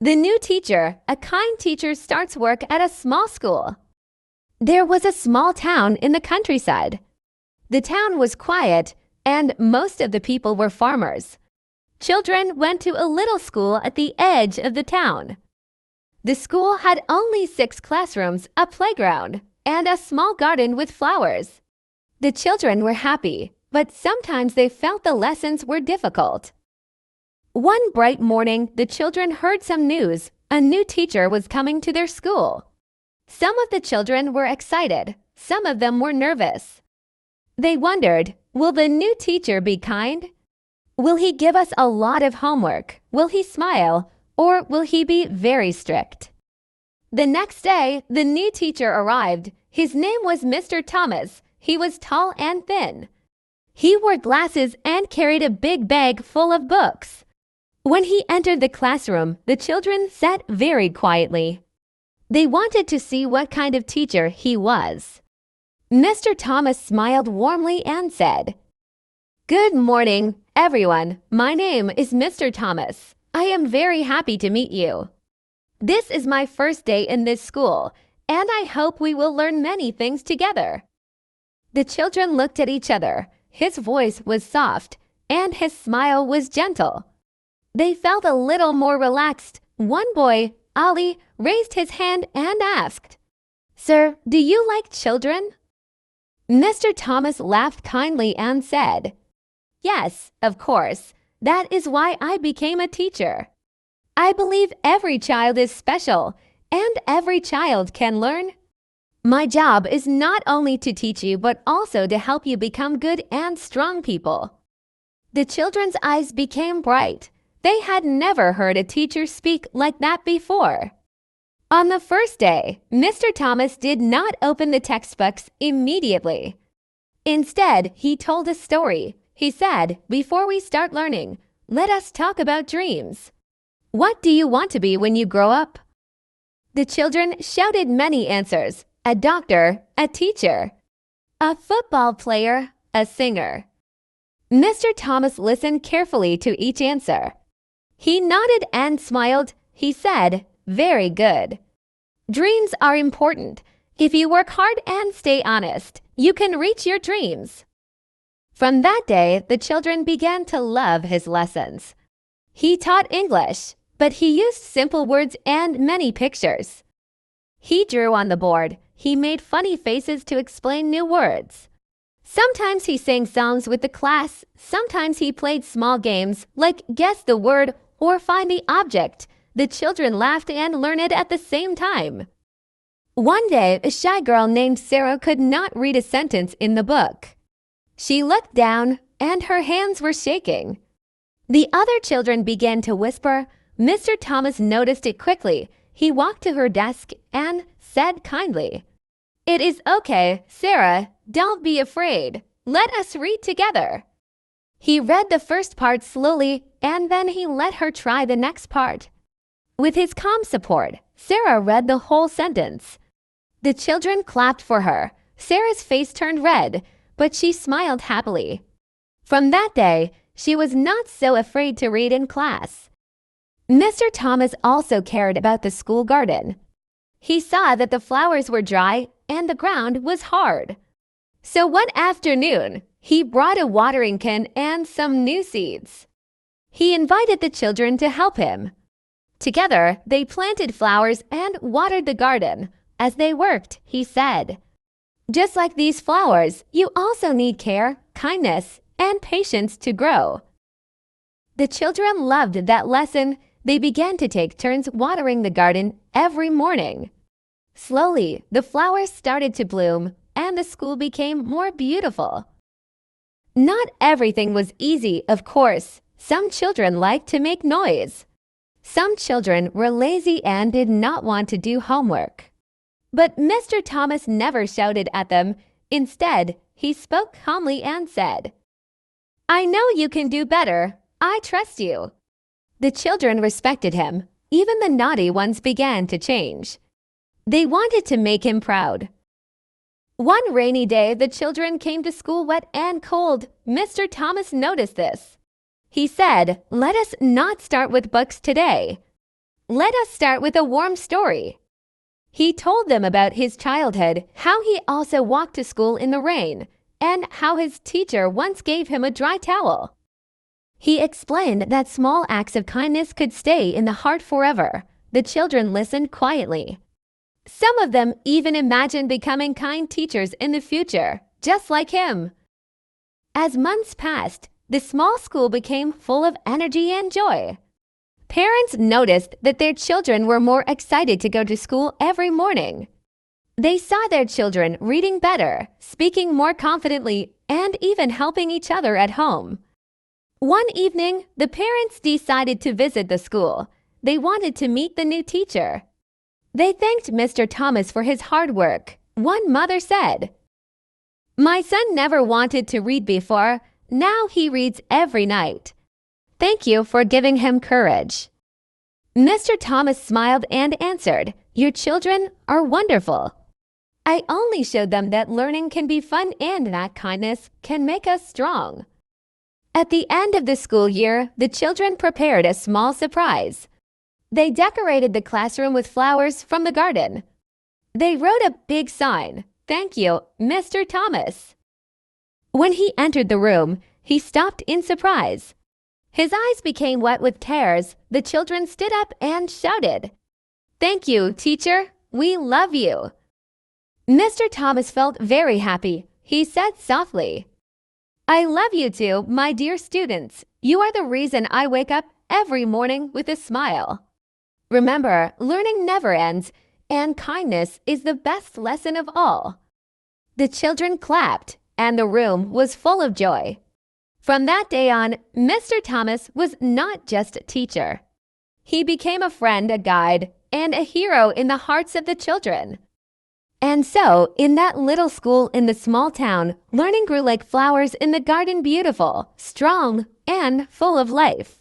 The new teacher, a kind teacher, starts work at a small school. There was a small town in the countryside. The town was quiet, and most of the people were farmers. Children went to a little school at the edge of the town. The school had only 6 classrooms, a playground, and a small garden with flowers. The children were happy, but sometimes they felt the lessons were difficult. One bright morning, the children heard some news. A new teacher was coming to their school. Some of the children were excited. Some of them were nervous. They wondered, will the new teacher be kind? Will he give us a lot of homework? Will he smile? Or will he be very strict? The next day, the new teacher arrived. His name was Mr. Thomas. He was tall and thin. He wore glasses and carried a big bag full of books. When he entered the classroom, the children sat very quietly. They wanted to see what kind of teacher he was. Mr. Thomas smiled warmly and said, "Good morning, everyone. My name is Mr. Thomas. I am very happy to meet you. This is my first day in this school, and I hope we will learn many things together." The children looked at each other. His voice was soft, and his smile was gentle. They felt a little more relaxed. One boy, Ali, raised his hand and asked, "Sir, do you like children?" Mr. Thomas laughed kindly and said, "Yes, of course. That is why I became a teacher. I believe every child is special, and every child can learn. My job is not only to teach you, but also to help you become good and strong people." The children's eyes became bright. They had never heard a teacher speak like that before. On the first day, Mr. Thomas did not open the textbooks immediately. Instead, he told a story. He said, "Before we start learning, let us talk about dreams. What do you want to be when you grow up?" The children shouted many answers: a doctor, a teacher, a football player, a singer. Mr. Thomas listened carefully to each answer. He nodded and smiled. He said, "Very good. Dreams are important. If you work hard and stay honest, you can reach your dreams." From that day, the children began to love his lessons. He taught English, but he used simple words and many pictures. He drew on the board. He made funny faces to explain new words. Sometimes he sang songs with the class. Sometimes he played small games like guess the word or find the object. The children laughed and learned it at the same time. One day, a shy girl named Sarah could not read a sentence in the book. She looked down, and her hands were shaking. The other children began to whisper. Mr. Thomas noticed it quickly. He walked to her desk and said kindly, "It is okay, Sarah. Don't be afraid. Let us read together." He read the first part slowly, and then he let her try the next part. With his calm support, Sarah read the whole sentence. The children clapped for her. Sarah's face turned red, but she smiled happily. From that day, she was not so afraid to read in class. Mr. Thomas also cared about the school garden. He saw that the flowers were dry and the ground was hard. So one afternoon, he brought a watering can and some new seeds. He invited the children to help him. Together, they planted flowers and watered the garden. As they worked, he said, "Just like these flowers, you also need care, kindness, and patience to grow." The children loved that lesson. They began to take turns watering the garden every morning. Slowly, the flowers started to bloom, and the school became more beautiful. Not everything was easy, of course. Some children liked to make noise. Some children were lazy and did not want to do homework. But Mr. Thomas never shouted at them. Instead, he spoke calmly and said, "I know you can do better. I trust you." The children respected him. Even the naughty ones began to change. They wanted to make him proud. One rainy day, the children came to school wet and cold. Mr. Thomas noticed this. He said, "Let us not start with books today." Let us start with a warm story. He told them about his childhood, how he also walked to school in the rain, and how his teacher once gave him a dry towel. He explained that small acts of kindness could stay in the heart forever. The children listened quietly. Some of them even imagined becoming kind teachers in the future, just like him. As months passed, the small school became full of energy and joy. Parents noticed that their children were more excited to go to school every morning. They saw their children reading better, speaking more confidently, and even helping each other at home. One evening, the parents decided to visit the school. They wanted to meet the new teacher. They thanked Mr. Thomas for his hard work. One mother said, "My son never wanted to read before. Now he reads every night. Thank you for giving him courage." Mr. Thomas smiled and answered, "Your children are wonderful. I only showed them that learning can be fun and that kindness can make us strong." At the end of the school year, the children prepared a small surprise. They decorated the classroom with flowers from the garden. They wrote a big sign, "Thank you, Mr. Thomas." When he entered the room, he stopped in surprise. His eyes became wet with tears. The children stood up and shouted, "Thank you, teacher. We love you." Mr. Thomas felt very happy. He said softly, "I love you too, my dear students. You are the reason I wake up every morning with a smile." Remember, learning never ends, and kindness is the best lesson of all. The children clapped, and the room was full of joy. From that day on, Mr. Thomas was not just a teacher. He became a friend, a guide, and a hero in the hearts of the children. And so, in that little school in the small town, learning grew like flowers in the garden, beautiful, strong, and full of life.